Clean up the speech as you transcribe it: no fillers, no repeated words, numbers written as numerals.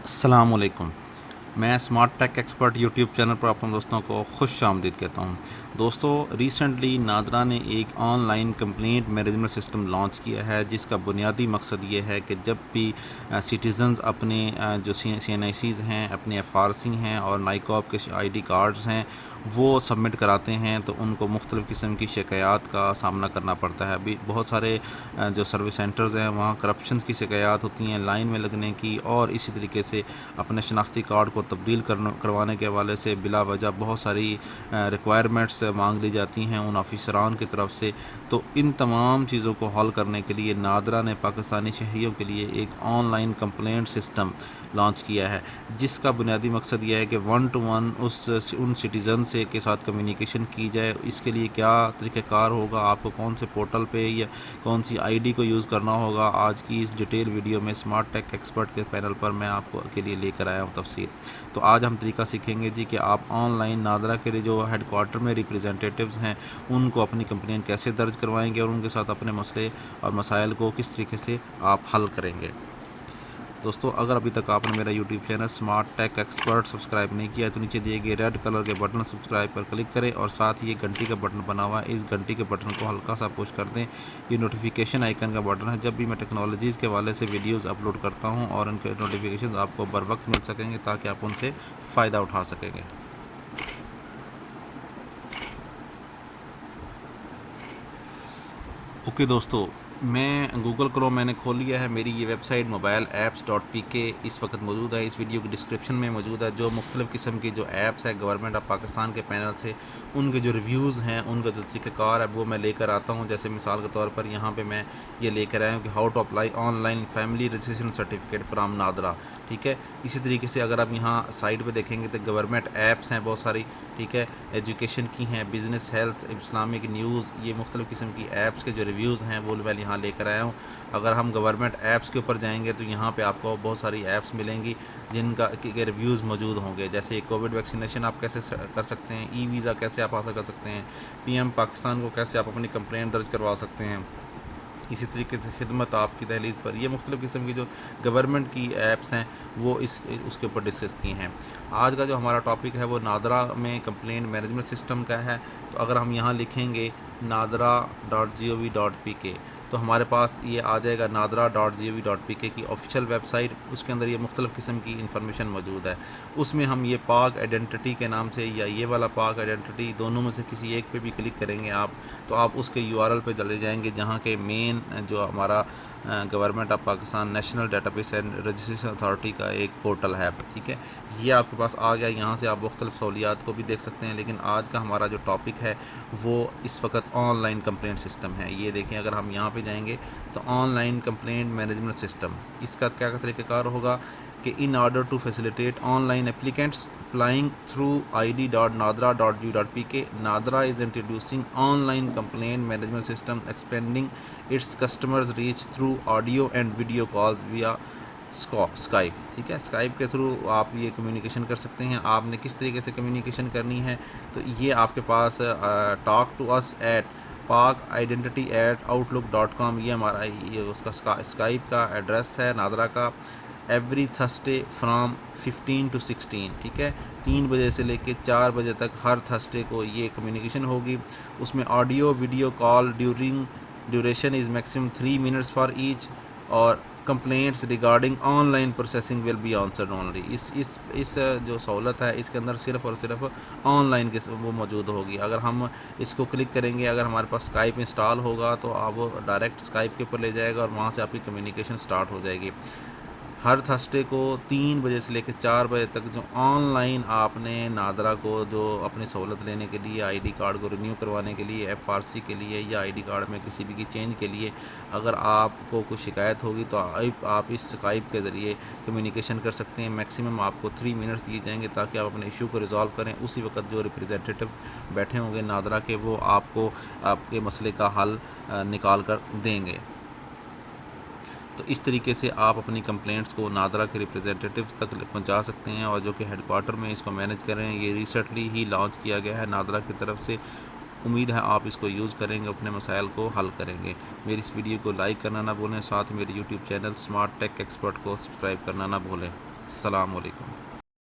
अस्सलाम वालेकुम। मैं smart tech expert YouTube channel पर आप दोस्तों को खुश आमदीद कहता हूँ। दोस्तों, रिसेंटली नादरा ने एक online complaint management system launch किया है, जिसका बुनियादी मकसद ये है कि जब भी सिटीज़न्स अपने जो CNICs हैं, अपने FRC हैं और नाइकॉप के ID कार्ड्स हैं, वो सबमिट कराते हैं तो उनको मुख्तलिफ़ किस्म की शिकायत का सामना करना पड़ता है। अभी बहुत सारे जो सर्विस सेंटर्स हैं वहाँ करप्शंस की शिकायत होती हैं, लाइन में लगने की, और इसी तरीके से अपने शनाख्ती कार्ड को तब्दील करवाने के हवाले से बिला वजह बहुत सारी रिक्वायरमेंट्स मांग ली जाती हैं उन ऑफिसरान की तरफ से। तो इन तमाम चीज़ों को हल करने के लिए नादरा ने पाकिस्तानी शहरियों के लिए एक ऑनलाइन कंप्लेंट सिस्टम लॉन्च किया है, जिसका बुनियादी मकसद यह है कि 1 to 1 उन सिटीज़न से के साथ कम्युनिकेशन की जाए। इसके लिए क्या तरीक़ाकार होगा, आपको कौन से पोर्टल पे या कौन सी ID को यूज़ करना होगा, आज की इस डिटेल वीडियो में स्मार्ट टेक एक्सपर्ट के पैनल पर मैं आपको के लिए लेकर आया हूँ तफसील। तो आज हम तरीका सीखेंगे जी कि आप ऑनलाइन नादरा के लिए जो हेडक्वार्टर में रिप्रेजेंटेटिव्स हैं उनको अपनी कंप्लेंट कैसे दर्ज करवाएंगे और उनके साथ अपने मसले और मसाइल को किस तरीके से आप हल करेंगे। दोस्तों, अगर अभी तक आपने मेरा YouTube channel smart tech expert subscribe नहीं किया है तो नीचे दिए गए रेड कलर के बटन सब्सक्राइब पर क्लिक करें और साथ ही ये घंटी का बटन बना हुआ है, इस घंटी के बटन को हल्का सा पुश कर दें। ये नोटिफिकेशन आइकन का बटन है, जब भी मैं टेक्नोलॉजीज़ के हवाले से वीडियोज़ अपलोड करता हूँ और उनके नोटिफिकेशन आपको बर वक्त मिल सकेंगे ताकि आप उनसे फ़ायदा उठा सकेंगे। ओके दोस्तों, मैं गूगल क्रोम मैंने खोल लिया है। मेरी ये वेबसाइट mobileapps.pk इस वक्त मौजूद है, इस वीडियो की डिस्क्रिप्शन में मौजूद है। जो मुख्तलिफ़ किस्म की जो ऐप्स है गवर्नमेंट ऑफ पाकिस्तान के पैनल से, उनके जो रिव्यूज़ हैं, उनका जो तरीक़ाकार है वो मैं लेकर आता हूँ। जैसे मिसाल के तौर पर यहाँ पे मैं ये लेकर आया हूँ कि how to apply online family registration certificate from NADRA. ठीक है, इसी तरीके से अगर आप यहाँ साइड पे देखेंगे तो गवर्नमेंट ऐप्स हैं बहुत सारी, ठीक है, एजुकेशन की हैं, बिज़नेस, हेल्थ, इस्लामिक न्यूज़, ये मुख्तलिफ़ किस्म की ऐप्स के जो रिव्यूज़ हैं वो मैं यहाँ लेकर आया हूँ। अगर हम गवर्नमेंट ऐप्स के ऊपर जाएंगे तो यहाँ पे आपको बहुत सारी ऐप्स मिलेंगी जिनका के रिव्यूज़ मौजूद होंगे। जैसे कोविड वैक्सीनेशन आप कैसे कर सकते हैं, वीज़ा कैसे आप हासिल कर सकते हैं, PM पाकिस्तान को कैसे आप अपनी कंप्लेंट दर्ज करवा सकते हैं, इसी तरीके से खिदमत आपकी दहलीज़ पर, ये मुख्तलिफ़ किस्म की जो गवर्नमेंट की ऐप्स हैं वो उसके ऊपर डिस्कस की हैं। आज का जो हमारा टॉपिक है वो नादरा में कंप्लेंट मैनेजमेंट सिस्टम का है। तो अगर हम यहाँ लिखेंगे nadra.gov.pk तो हमारे पास ये आ जाएगा nadra.gov.pk की ऑफिशियल वेबसाइट। उसके अंदर ये मुख्तलिफ़ किस्म की इंफॉर्मेशन मौजूद है। उसमें हम ये पाक आइडेंटिटी के नाम से या ये वाला पाक आइडेंटिटी, दोनों में से किसी एक पे भी क्लिक करेंगे आप तो आप उसके URL पे चले जाएंगे जहाँ के मेन जो हमारा government of Pakistan national database and registration authority का एक पोर्टल है। ठीक है, ये आपके पास आ गया। यहाँ से आप मुख्तलिफ़ सहूलियात को भी देख सकते हैं, लेकिन आज का हमारा जो टॉपिक है वो इस वक्त ऑनलाइन कंप्लेंट सिस्टम है। ये देखें, अगर हम यहाँ पे जाएंगे तो ऑनलाइन कंप्लेंट मैनेजमेंट सिस्टम, इसका क्या तरीक़ाकार होगा कि in order to facilitate online applicants applying through id.nadra.gov.pk, Nadra is introducing online complaint management system, expanding its customers reach through audio and video calls via Skype. ठीक है, Skype के through आप ये कम्युनिकेशन कर सकते हैं। आपने किस तरीके से कम्युनिकेशन करनी है तो ये आपके पास talk to us at pac-identity@outlook.com, ये हमारा ये उसका स्काइप का एड्रेस है नादरा का। एवरी थर्सडे फ्राम 15 to 16, ठीक है, 3 बजे से लेके 4 बजे तक हर थर्सडे को ये कम्युनिकेशन होगी। उसमें audio video call duration is maximum 3 minutes for each, और complaints regarding online processing will be answered only. इस जो सहूलत है इसके अंदर सिर्फ़ और सिर्फ ऑनलाइन के वो मौजूद होगी। अगर हम इसको क्लिक करेंगे, अगर हमारे पास स्काइप इंस्टॉल होगा तो आप वो डायरेक्ट स्काइप के ऊपर ले जाएगा और वहाँ से आपकी कम्युनिकेशन स्टार्ट हो जाएगी। हर थर्सडे को 3 बजे से लेकर 4 बजे तक जो ऑनलाइन आपने नादरा को जो अपनी सहूलत लेने के लिए, ID कार्ड को रिन्यू करवाने के लिए, FRC के लिए या ID कार्ड में किसी भी की चेंज के लिए अगर आपको कोई शिकायत होगी तो आप इस स्काइप के ज़रिए कम्युनिकेशन कर सकते हैं। मैक्सिमम आपको 3 मिनट्स दिए जाएंगे ताकि आप अपने इशू को रिजॉल्व करें। उसी वक्त जो रिप्रेजेंटेटिव बैठे होंगे नादरा के वो आपको आपके मसले का हल निकाल कर देंगे। तो इस तरीके से आप अपनी कंप्लेंट्स को नादरा के रिप्रेजेंटेटिव्स तक पहुंचा सकते हैं, और जो कि हेडक्वार्टर में इसको मैनेज कर रहे हैं। ये रिसेंटली ही लॉन्च किया गया है नादरा की तरफ से। उम्मीद है आप इसको यूज़ करेंगे, अपने मसाइल को हल करेंगे। मेरी इस वीडियो को लाइक करना ना भूलें, साथ मेरे YouTube channel smart tech expert को सब्सक्राइब करना ना भूलें। السلام علیکم.